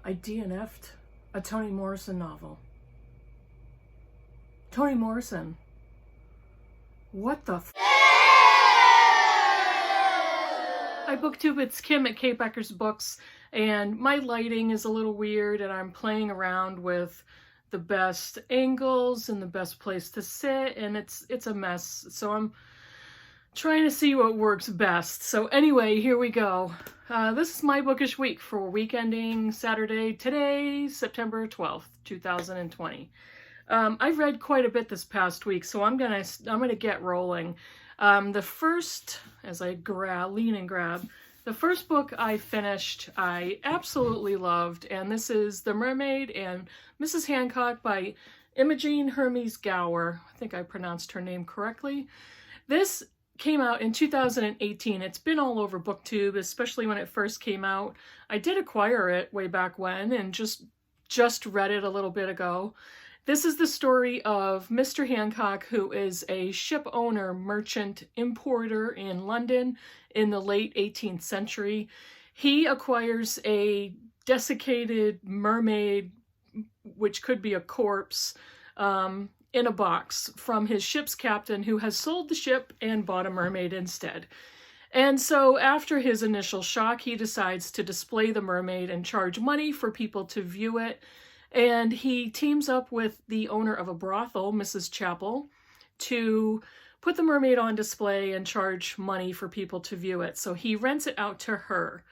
I DNF'd a Toni Morrison novel. Toni Morrison. What the f? I booktube, it's Kim at Kate Becker's Books, and my lighting is a little weird, and I'm playing around with the best angles and the best place to sit, and it's a mess. So I'm trying to see what works best. So anyway, here we go. This is my bookish week for week ending Saturday, today, September 12th, 2020. I've read quite a bit this past week, so I'm gonna get rolling. The first, as I lean and grab, the first book I finished, I absolutely loved, and this is The Mermaid and Mrs Hancock by Imogen Hermes Gower. I think I pronounced her name correctly. This came out in 2018. It's been all over booktube, especially when it first came out. I did acquire it way back when and just read it a little bit ago. This is the story of Mr. Hancock, who is a ship owner, merchant, importer in London in the late 18th century. He acquires a desiccated mermaid, which could be a corpse, in a box from his ship's captain, who has sold the ship and bought a mermaid instead. And so after his initial shock, he decides to display the mermaid and charge money for people to view it. And he teams up with the owner of a brothel, Mrs. Chapel, to put the mermaid on display and charge money for people to view it. So he rents it out to her.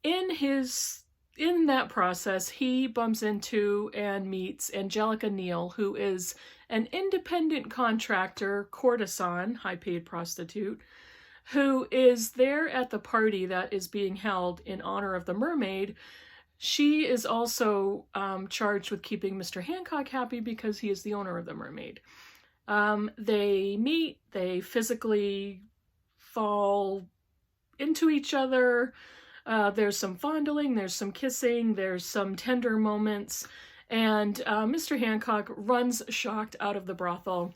In that process, he bumps into and meets Angelica Neal, who is an independent contractor, courtesan, high-paid prostitute, who is there at the party that is being held in honor of the mermaid. She is also charged with keeping Mr. Hancock happy because he is the owner of the mermaid. They meet, they physically fall into each other. There's some fondling, there's some kissing, there's some tender moments, and Mr. Hancock runs shocked out of the brothel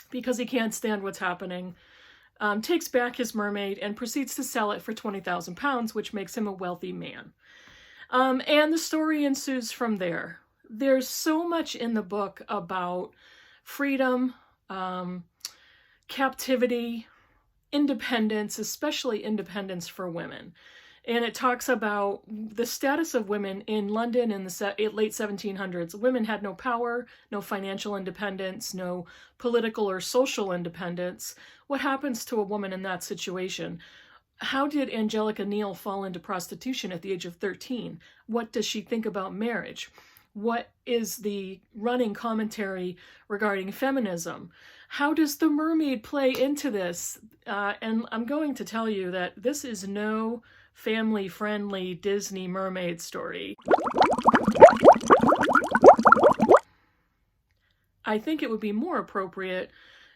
because he can't stand what's happening, takes back his mermaid, and proceeds to sell it for £20,000, which makes him a wealthy man. And the story ensues from there. There's so much in the book about freedom, captivity, independence, especially independence for women. And it talks about the status of women in London in the late 1700s. Women had no power, no financial independence, no political or social independence. What happens to a woman in that situation? How did Angelica Neal fall into prostitution at the age of 13? What does she think about marriage? What is the running commentary regarding feminism? How does the mermaid play into this? And I'm going to tell you that this is no family-friendly Disney mermaid story. I think it would be more appropriate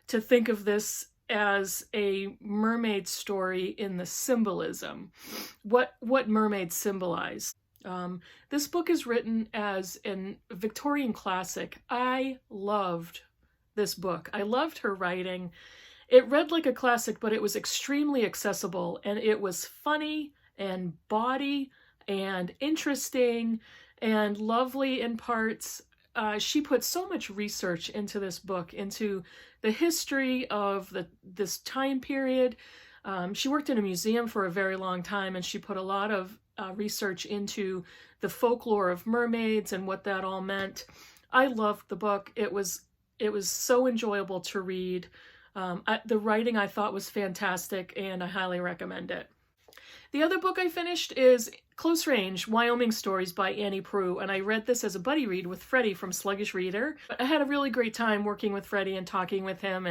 to think of this as a mermaid story in the symbolism. What mermaids symbolize. This book is written as a Victorian classic. I loved this book. I loved her writing. It read like a classic, but it was extremely accessible, and it was funny and bawdy and interesting and lovely in parts. She put so much research into this book, into the history of this time period. She worked in a museum for a very long time, and she put a lot of research into the folklore of mermaids and what that all meant. I loved the book. It was so enjoyable to read. The writing I thought was fantastic, and I highly recommend it. The other book I finished is Close Range, Wyoming Stories by Annie Proulx, and I read this as a buddy read with Freddie from Sluggish Reader. I had a really great time working with Freddie and talking with him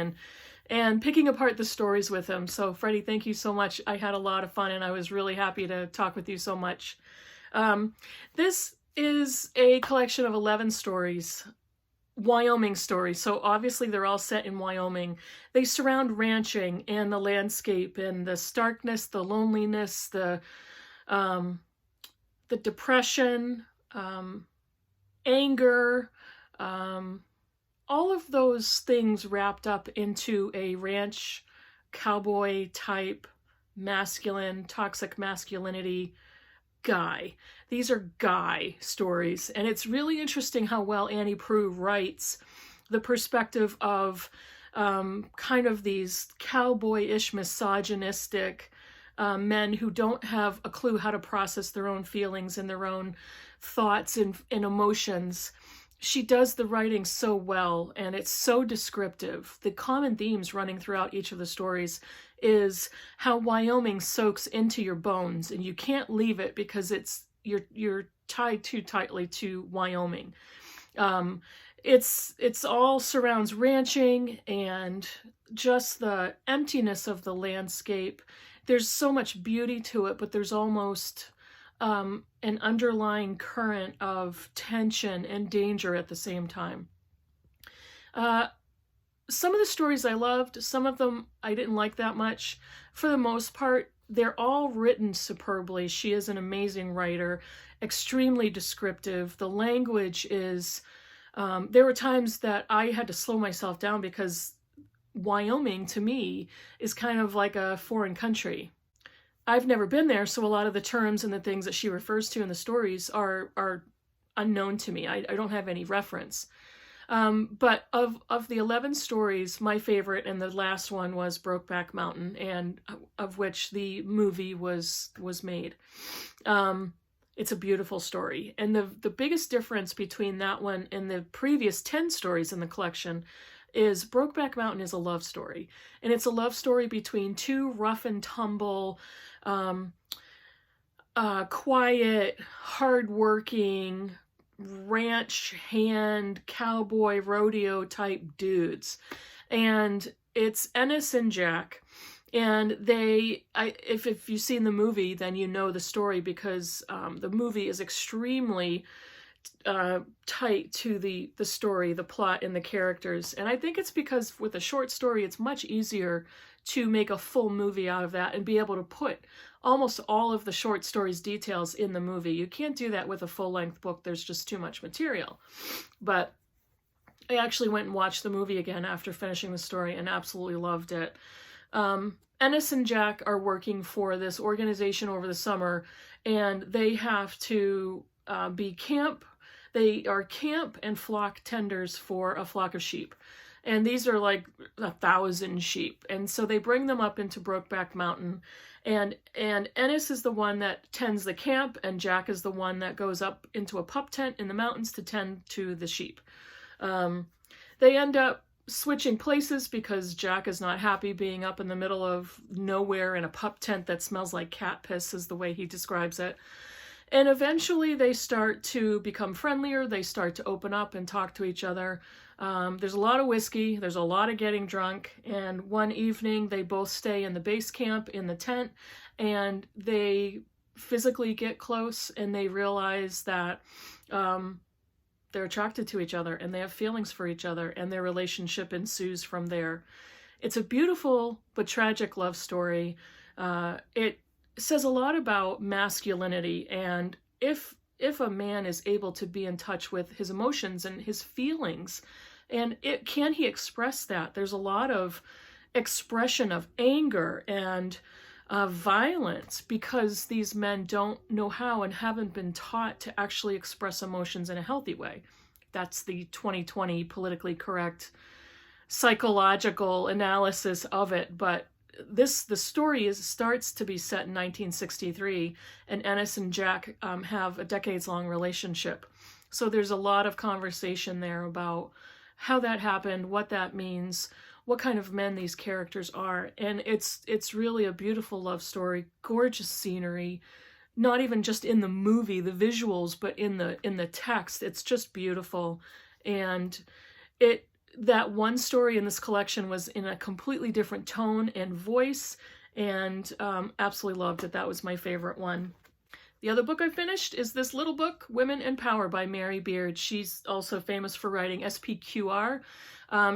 and picking apart the stories with him. So Freddie, thank you so much. I had a lot of fun, and I was really happy to talk with you so much. This is a collection of 11 stories. Wyoming stories. So obviously they're all set in Wyoming. They surround ranching and the landscape and the starkness, the loneliness, the depression, anger, all of those things wrapped up into a ranch cowboy type masculine, toxic masculinity guy. These are guy stories. And it's really interesting how well Annie Proulx writes the perspective of kind of these cowboy-ish, misogynistic men who don't have a clue how to process their own feelings and their own thoughts and emotions. She does the writing so well, and it's so descriptive. The common themes running throughout each of the stories is how Wyoming soaks into your bones, and you can't leave it because you're tied too tightly to Wyoming. It's all surrounds ranching and just the emptiness of the landscape. There's so much beauty to it, but there's almost an underlying current of tension and danger at the same time. Some of the stories I loved, some of them I didn't like that much. For the most part, they're all written superbly. She is an amazing writer, extremely descriptive. The language is, there were times that I had to slow myself down because Wyoming, to me, is kind of like a foreign country. I've never been there, so a lot of the terms and the things that she refers to in the stories are unknown to me. I don't have any reference. But of the 11 stories, my favorite and the last one was Brokeback Mountain, and of which the movie was made. It's a beautiful story. And the biggest difference between that one and the previous 10 stories in the collection is Brokeback Mountain is a love story. And it's a love story between two rough and tumble, quiet, hardworking, ranch hand, cowboy, rodeo type dudes. And it's Ennis and Jack. And if you've seen the movie, then you know the story, because the movie is extremely tight to the story, the plot, and the characters. And I think it's because with a short story, it's much easier to make a full movie out of that and be able to put almost all of the short stories' details in the movie. You can't do that with a full-length book. There's just too much material. But I actually went and watched the movie again after finishing the story and absolutely loved it. Ennis and Jack are working for this organization over the summer, and they have to they are camp and flock tenders for a flock of sheep. And these are like 1,000 sheep. And so they bring them up into Brokeback Mountain. And Ennis is the one that tends the camp, and Jack is the one that goes up into a pup tent in the mountains to tend to the sheep. They end up switching places because Jack is not happy being up in the middle of nowhere in a pup tent that smells like cat piss, is the way he describes it. And eventually they start to become friendlier. They start to open up and talk to each other. There's a lot of whiskey. There's a lot of getting drunk. And one evening they both stay in the base camp in the tent, and they physically get close, and they realize that they're attracted to each other and they have feelings for each other, and their relationship ensues from there. It's a beautiful but tragic love story. It says a lot about masculinity, and if a man is able to be in touch with his emotions and his feelings, and can he express that? There's a lot of expression of anger and violence because these men don't know how and haven't been taught to actually express emotions in a healthy way. That's the 2020 politically correct psychological analysis of it. But the story starts to be set in 1963, and Ennis and Jack have a decades-long relationship. So there's a lot of conversation there about how that happened, what that means, what kind of men these characters are. And it's really a beautiful love story, gorgeous scenery, not even just in the movie, the visuals, but in the text. It's just beautiful. And that one story in this collection was in a completely different tone and voice, and absolutely loved it. That was my favorite one. The other book I finished is this little book, Women in Power by Mary Beard. She's also famous for writing SPQR.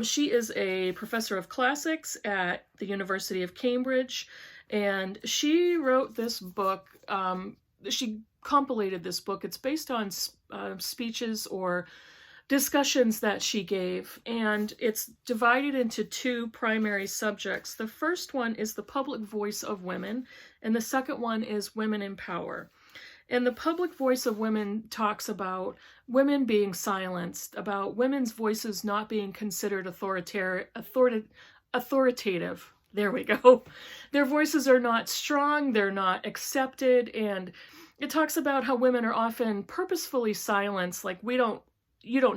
She is a professor of classics at the University of Cambridge, and she wrote this book. She compilated this book. It's based on speeches or discussions that she gave, and it's divided into two primary subjects. The first one is the public voice of women, and the second one is women in power. And the public voice of women talks about women being silenced, about women's voices not being considered authoritative. There we go. Their voices are not strong, they're not accepted, and it talks about how women are often purposefully silenced, like you don't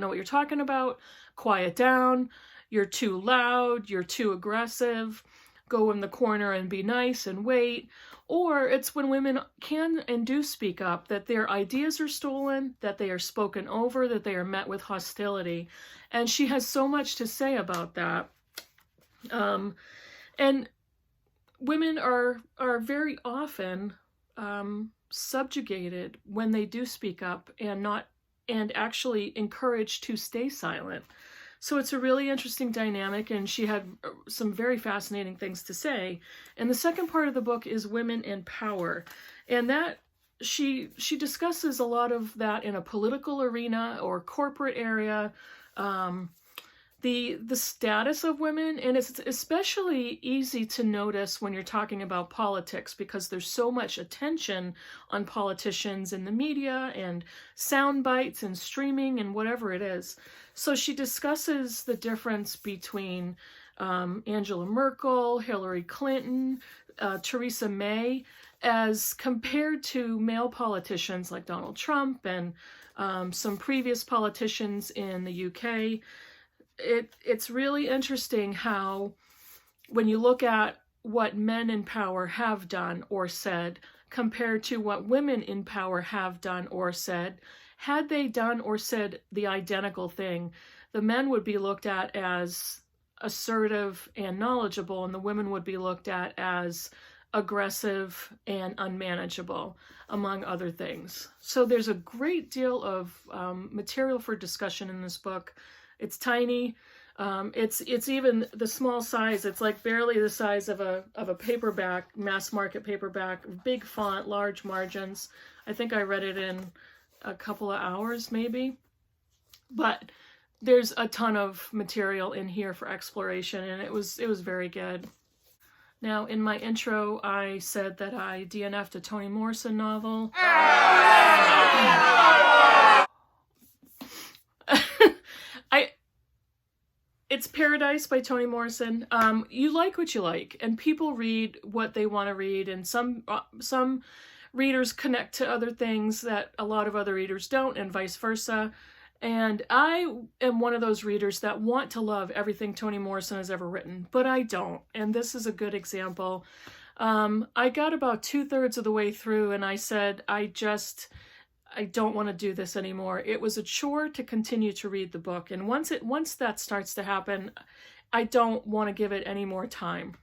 know what you're talking about, quiet down, you're too loud, you're too aggressive, go in the corner and be nice and wait. Or it's when women can and do speak up, that their ideas are stolen, that they are spoken over, that they are met with hostility. And she has so much to say about that. And women are very often subjugated when they do speak up and actually encouraged to stay silent. So it's a really interesting dynamic, and she had some very fascinating things to say. And the second part of the book is women in power, and that she discusses a lot of that in a political arena or corporate area. The status of women, and it's especially easy to notice when you're talking about politics, because there's so much attention on politicians in the media and sound bites and streaming and whatever it is. So she discusses the difference between Angela Merkel, Hillary Clinton, Theresa May, as compared to male politicians like Donald Trump and some previous politicians in the UK. It's really interesting how, when you look at what men in power have done or said compared to what women in power have done or said, had they done or said the identical thing, the men would be looked at as assertive and knowledgeable, and the women would be looked at as aggressive and unmanageable, among other things. So there's a great deal of material for discussion in this book. It's tiny. It's even the small size. It's like barely the size of a paperback, mass market paperback, big font, large margins. I think I read it in a couple of hours maybe. But there's a ton of material in here for exploration, and it was very good. Now, in my intro, I said that I DNF'd a Toni Morrison novel. It's Paradise by Toni Morrison. You like what you like, and people read what they want to read, and some readers connect to other things that a lot of other readers don't, and vice versa. And I am one of those readers that want to love everything Toni Morrison has ever written, but I don't, and this is a good example. I got about 2/3 of the way through, and I said, I don't want to do this anymore. It was a chore to continue to read the book. And once that starts to happen, I don't want to give it any more time.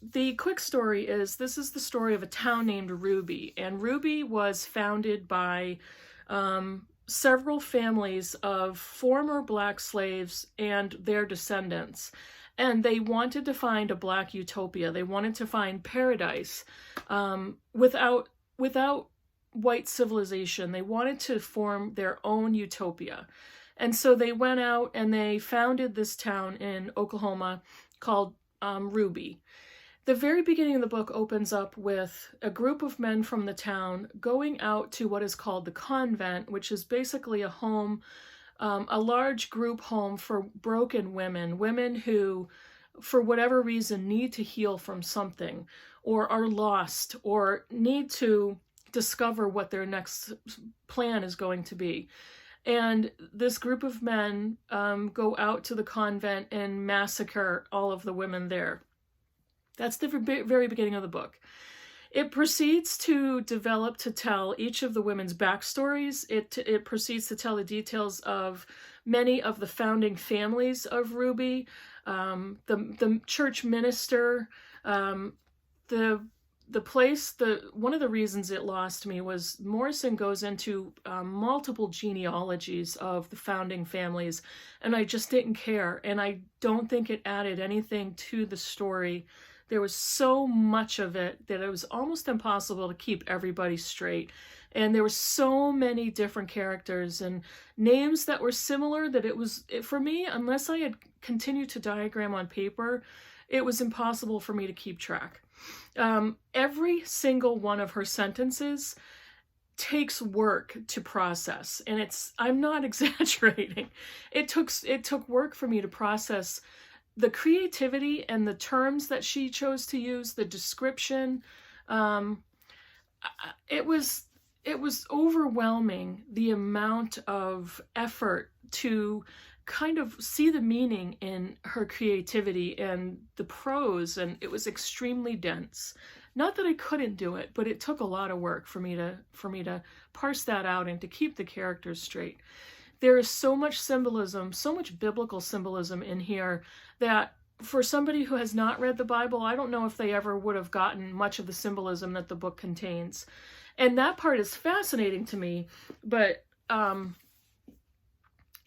The quick story is, this is the story of a town named Ruby. And Ruby was founded by several families of former Black slaves and their descendants. And they wanted to find a Black utopia. They wanted to find paradise without white civilization. They wanted to form their own utopia. And so they went out and they founded this town in Oklahoma called Ruby. The very beginning of the book opens up with a group of men from the town going out to what is called the convent, which is basically a home, a large group home for broken women who, for whatever reason, need to heal from something, or are lost, or need to discover what their next plan is going to be. And this group of men go out to the convent and massacre all of the women there. That's the very beginning of the book. It proceeds to develop to tell each of the women's backstories. It proceeds to tell the details of many of the founding families of Ruby, the church minister, the place. One of the reasons it lost me was Morrison goes into multiple genealogies of the founding families, and I just didn't care, and I don't think it added anything to the story. There was so much of it that it was almost impossible to keep everybody straight. And there were so many different characters and names that were similar that for me, unless I had continued to diagram on paper, it was impossible for me to keep track. Every single one of her sentences takes work to process, and I'm not exaggerating. It took work for me to process the creativity and the terms that she chose to use, the description. It was overwhelming, the amount of effort to kind of see the meaning in her creativity and the prose, and it was extremely dense. Not that I couldn't do it, but it took a lot of work for me to parse that out and to keep the characters straight. There is so much symbolism, so much biblical symbolism in here that for somebody who has not read the Bible, I don't know if they ever would have gotten much of the symbolism that the book contains. And that part is fascinating to me, but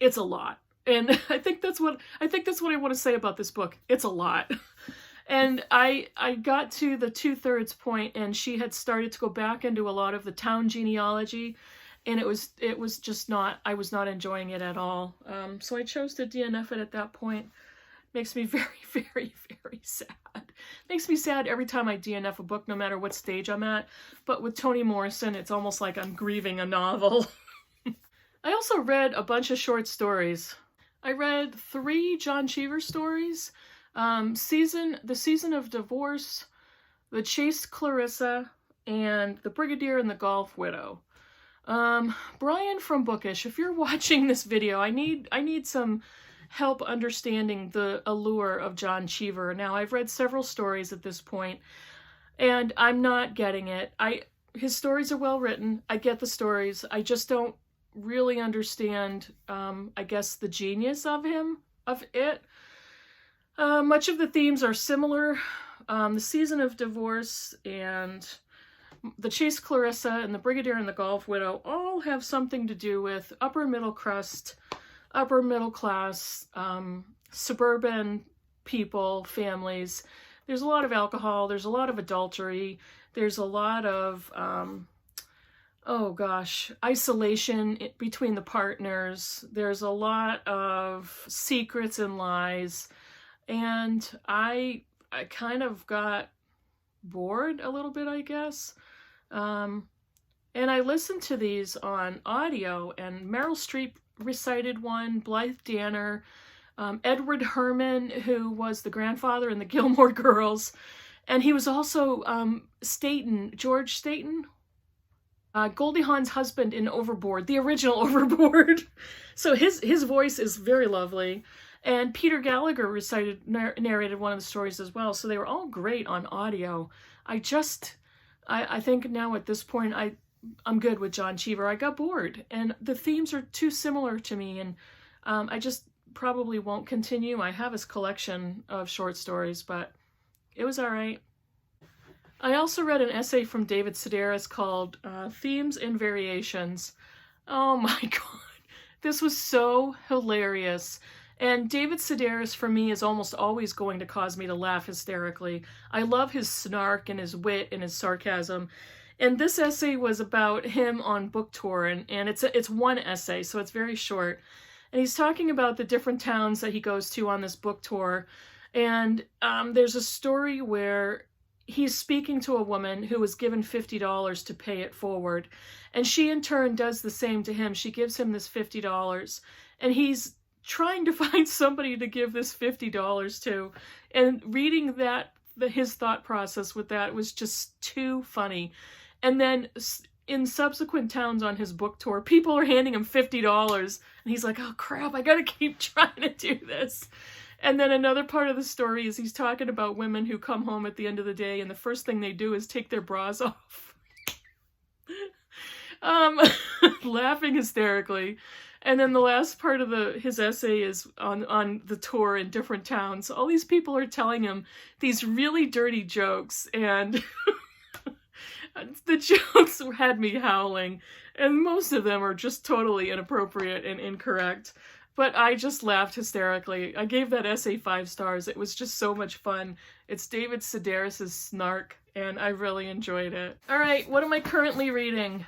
it's a lot. And I think that's what I want to say about this book. It's a lot. And I got to the 2/3 point, and she had started to go back into a lot of the town genealogy, and it was just not, I was not enjoying it at all. So I chose to DNF it at that point. Makes me very, very, very sad. Makes me sad every time I DNF a book, no matter what stage I'm at. But with Toni Morrison, it's almost like I'm grieving a novel. I also read a bunch of short stories. I read 3 John Cheever stories. The Season of Divorce, the Chaste Clarissa, and the Brigadier and the Golf Widow. Brian from Bookish, if you're watching this video, I need some help understanding the allure of John Cheever. Now, I've read several stories at this point, and I'm not getting it. His stories are well written. I get the stories. I just don't really understand, I guess, the genius of it. Much of the themes are similar. The Season of Divorce and the Chaste Clarissa and the Brigadier and the Golf Widow all have something to do with upper middle class, suburban people, families. There's a lot of alcohol. There's a lot of adultery. There's a lot of, isolation between the partners. There's a lot of secrets and lies. And I kind of got bored a little bit, I guess. And I listened to these on audio, and Meryl Streep recited one, Blythe Danner, Edward Herman, who was the grandfather in the Gilmore Girls, and he was also George Staten, Goldie Hawn's husband in Overboard, the original Overboard. So his voice is very lovely. And Peter Gallagher narrated one of the stories as well. So they were all great on audio. I think now at this point, I'm good with John Cheever. I got bored, and the themes are too similar to me, and I just probably won't continue. I have his collection of short stories, but it was all right. I also read an essay from David Sedaris called Themes and Variations. Oh my God. This was so hilarious. And David Sedaris, for me, is almost always going to cause me to laugh hysterically. I love his snark and his wit and his sarcasm. And this essay was about him on book tour, and it's one essay, so it's very short. And he's talking about the different towns that he goes to on this book tour. And there's a story where he's speaking to a woman who was given $50 to pay it forward. And she, in turn, does the same to him. She gives him this $50. And he's trying to find somebody to give this $50 to. And reading his thought process with that was just too funny. And then in subsequent towns on his book tour, people are handing him $50. And he's like, oh crap, I gotta keep trying to do this. And then another part of the story is he's talking about women who come home at the end of the day, and the first thing they do is take their bras off. Laughing hysterically. And then the last part of his essay is on the tour in different towns. All these people are telling him these really dirty jokes, and the jokes had me howling, and most of them are just totally inappropriate and incorrect. But I just laughed hysterically. I gave that essay 5 stars. It was just so much fun. It's David Sedaris' snark, and I really enjoyed it. All right, what am I currently reading?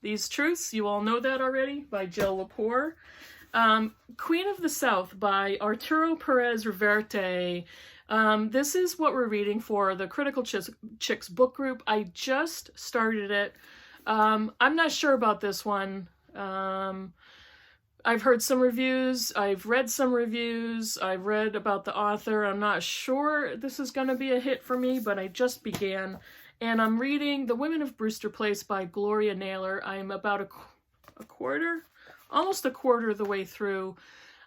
These Truths, you all know that already, by Jill Lepore. Queen of the South by Arturo Perez Reverte. This is what we're reading for the Critical Chicks book group. I just started it. I'm not sure about this one. I've heard some reviews, I've read some reviews, I've read about the author. I'm not sure this is going to be a hit for me, but I just began. And I'm reading The Women of Brewster Place by Gloria Naylor. I'm about a quarter, almost a quarter of the way through.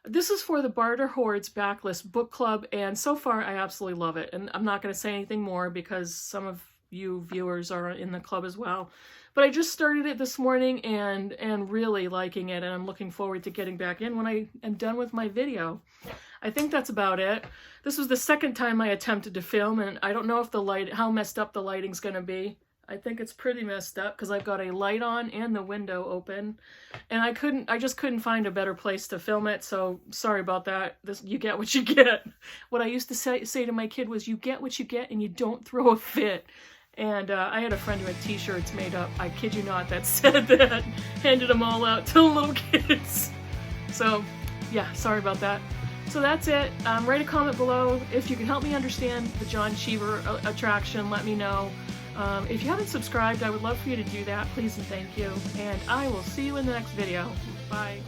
This is for the Barter Hordes Backlist Book Club, and so far I absolutely love it. And I'm not going to say anything more because some of you viewers are in the club as well. But I just started it this morning and really liking it, and I'm looking forward to getting back in when I am done with my video. I think that's about it. This was the second time I attempted to film, and I don't know if how messed up the lighting's going to be. I think it's pretty messed up because I've got a light on and the window open, and I just couldn't find a better place to film it, so sorry about that. You get what you get. What I used to say to my kid was, you get what you get and you don't throw a fit. And I had a friend who had t-shirts made up, I kid you not, that said that, handed them all out to little kids. So yeah, sorry about that. So that's it. Write a comment below. If you can help me understand the John Cheever attraction, let me know. If you haven't subscribed, I would love for you to do that, please and thank you. And I will see you in the next video. Bye.